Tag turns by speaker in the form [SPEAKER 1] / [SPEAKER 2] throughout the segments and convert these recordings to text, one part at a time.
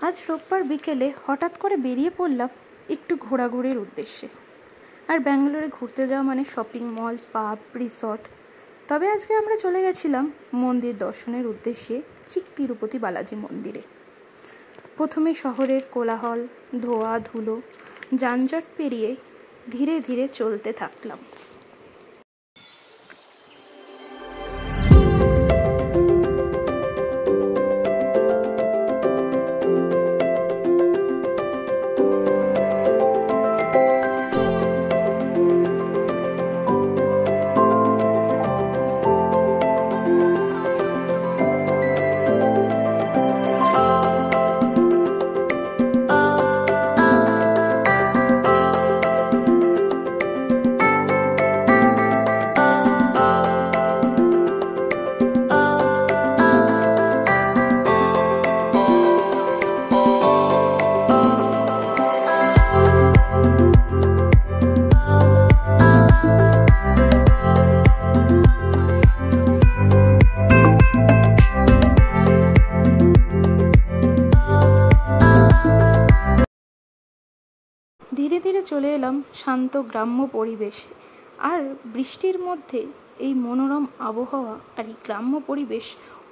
[SPEAKER 1] আজ রোববার বিকেলে হঠাৎ করে বেরিয়ে পড়লাম একটু ঘোরাঘুরির উদ্দেশ্যে। আর ব্যাঙ্গালোরে ঘুরতে যাওয়া মানে শপিং মল, পাব, রিসর্ট। তবে আজকে আমরা চলে গেছিলাম মন্দির দর্শনের উদ্দেশ্যে চিক তিরুপতি বালাজি মন্দিরে। প্রথমে শহরের কোলাহল, ধোয়া ধুলো, যানজট পেরিয়ে ধীরে ধীরে চলতে থাকলাম। ধীরে ধীরে চলে এলাম শান্ত গ্রাম্য পরিবেশে। আর বৃষ্টির মধ্যে এই মনোরম আবহাওয়া আর এই গ্রাম্য পরিবেশ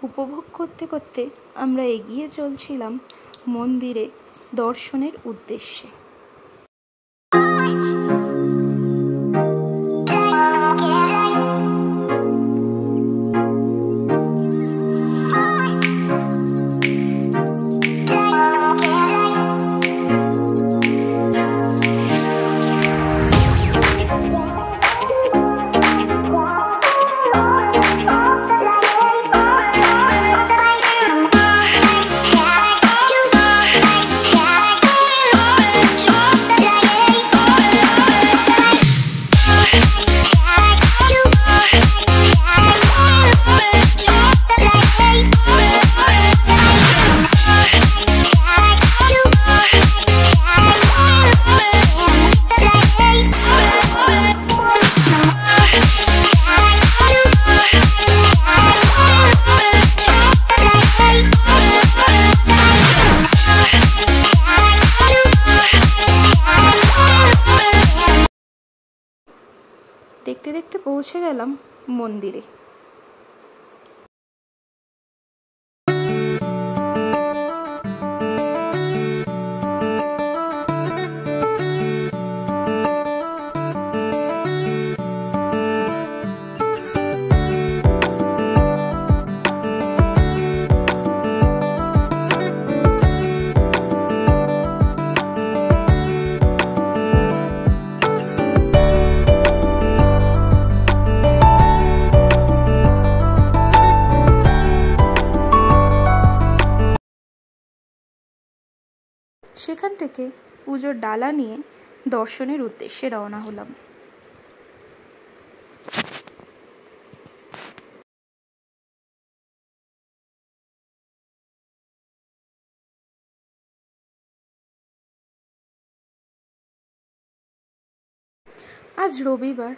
[SPEAKER 1] উপভোগ করতে করতে আমরা এগিয়ে চলছিলাম মন্দিরে দর্শনের উদ্দেশ্যে। দেখতে দেখতে পৌঁছে গেলাম মন্দিরে। সেখান থেকে পুজোর ডালা নিয়ে দর্শনের উদ্দেশ্যে রওনা হলাম। আজ রবিবার,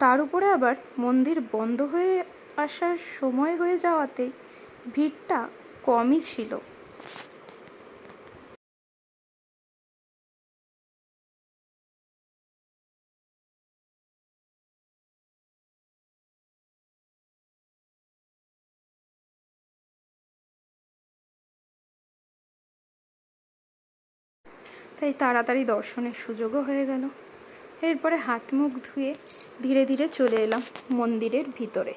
[SPEAKER 1] তার উপরে আবার মন্দির বন্ধ হয়ে আসার সময় হয়ে যাওয়াতে ভিড়টা কমই ছিল। তাই তাড়াতাড়ি দর্শনের সুযোগও হয়ে গেল। এরপরে হাত মুখ ধুয়ে ধীরে ধীরে চলে এলাম মন্দিরের ভিতরে।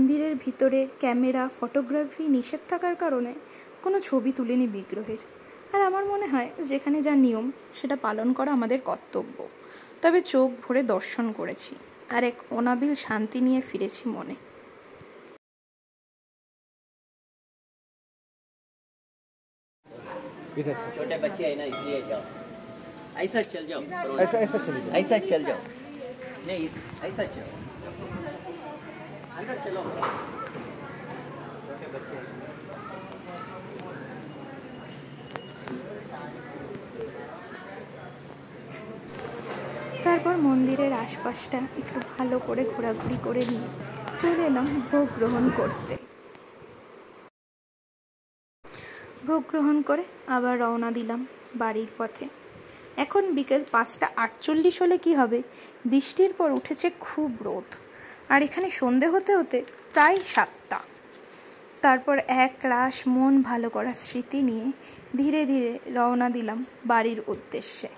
[SPEAKER 1] মন্দিরের ভিতরে ক্যামেরা ফটোগ্রাফি নিষেধ থাকার কারণে কোনো ছবি তুলিনি বিগ্রহের। আর আমার মনে হয় যেখানে যা নিয়ম সেটা পালন করা আমাদের কর্তব্য। তবে চোখ ভরে দর্শন করেছি আর এক অনাবিল শান্তি নিয়ে ফিরেছি মনে।
[SPEAKER 2] छोटे बच्चे है ना इसलिए जाओ, ऐसा चल जाओ, ऐसा चल जाओ, ऐसा चल जाओ, नहीं ऐसा चलो, अंदर चलो, छोटे बच्चे
[SPEAKER 1] তারপর মন্দিরের আশপাশটা একটু ভালো করে ঘোরাঘুরি করে নিয়ে চলে এলাম ভোগ গ্রহণ করতে। ভোগ গ্রহণ করে আবার রওনা দিলাম বাড়ির পথে। এখন বিকেল 5:48 হলে কি হবে, বৃষ্টির পর উঠেছে খুব রোদ, আর এখানে সন্ধে হতে হতে প্রায় 7টা। তারপর এক রাশ মন ভালো করার স্মৃতি নিয়ে ধীরে ধীরে রওনা দিলাম বাড়ির উদ্দেশ্যে।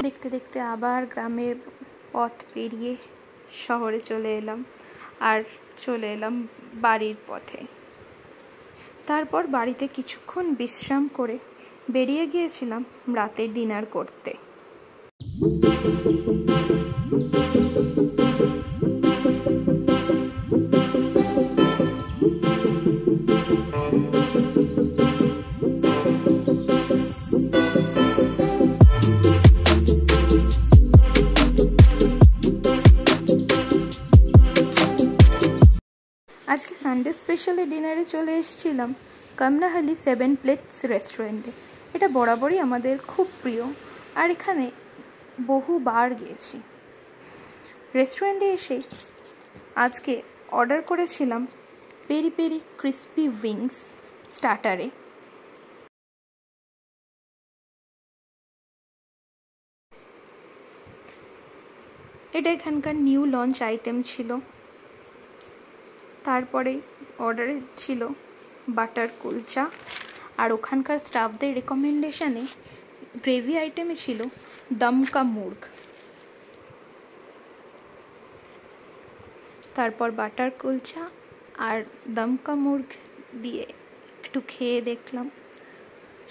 [SPEAKER 1] দেখতে দেখতে আবার গ্রামের পথ পেরিয়ে শহরে চলে এলাম, আর চলে এলাম বাড়ির পথে। তারপর বাড়িতে কিছুক্ষণ বিশ্রাম করে বেরিয়ে গিয়েছিলাম রাতের ডিনার করতে। আজকে সানডে স্পেশালে ডিনারে চলে এসেছিলাম কামনাহালি 7 প্লেটস রেস্টুরেন্টে। এটা বরাবরই আমাদের খুব প্রিয়, আর এখানে বহুবার গিয়েছি। রেস্টুরেন্টে এসে আজকে অর্ডার করেছিলাম পেরি পেরি ক্রিস্পি উইংস স্টার্টারে। এটা এখানকার নিউ লঞ্চ আইটেম ছিল। তারপরে অর্ডারে ছিল বাটার কুলচা, আর ওখানকার স্টাফদের রেকমেন্ডেশনে গ্রেভি আইটেমে ছিল দমকা মুর্গ। তারপর বাটার কুলচা আর দমকা মুর্গ দিয়ে একটু খেয়ে দেখলাম,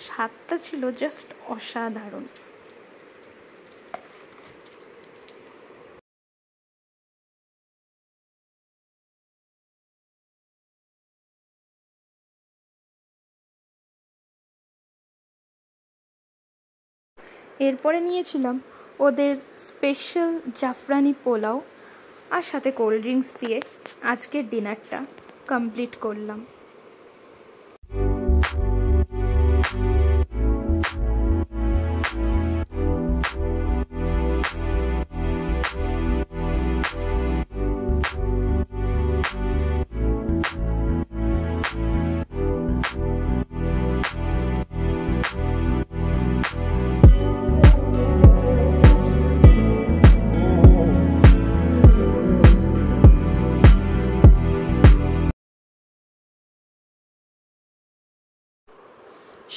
[SPEAKER 1] স্বাদটা ছিল জাস্ট অসাধারণ। এরপরে নিয়েছিলাম ওদের স্পেশাল জাফরানি পোলাও, আর সাথে কোল্ড ড্রিঙ্কস দিয়ে আজকের ডিনারটা কমপ্লিট করলাম।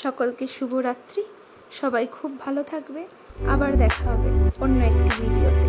[SPEAKER 1] সকলকে শুভরাত্রি। সবাই খুব ভালো থাকবে। আবার দেখা হবে অন্য একটি ভিডিওতে।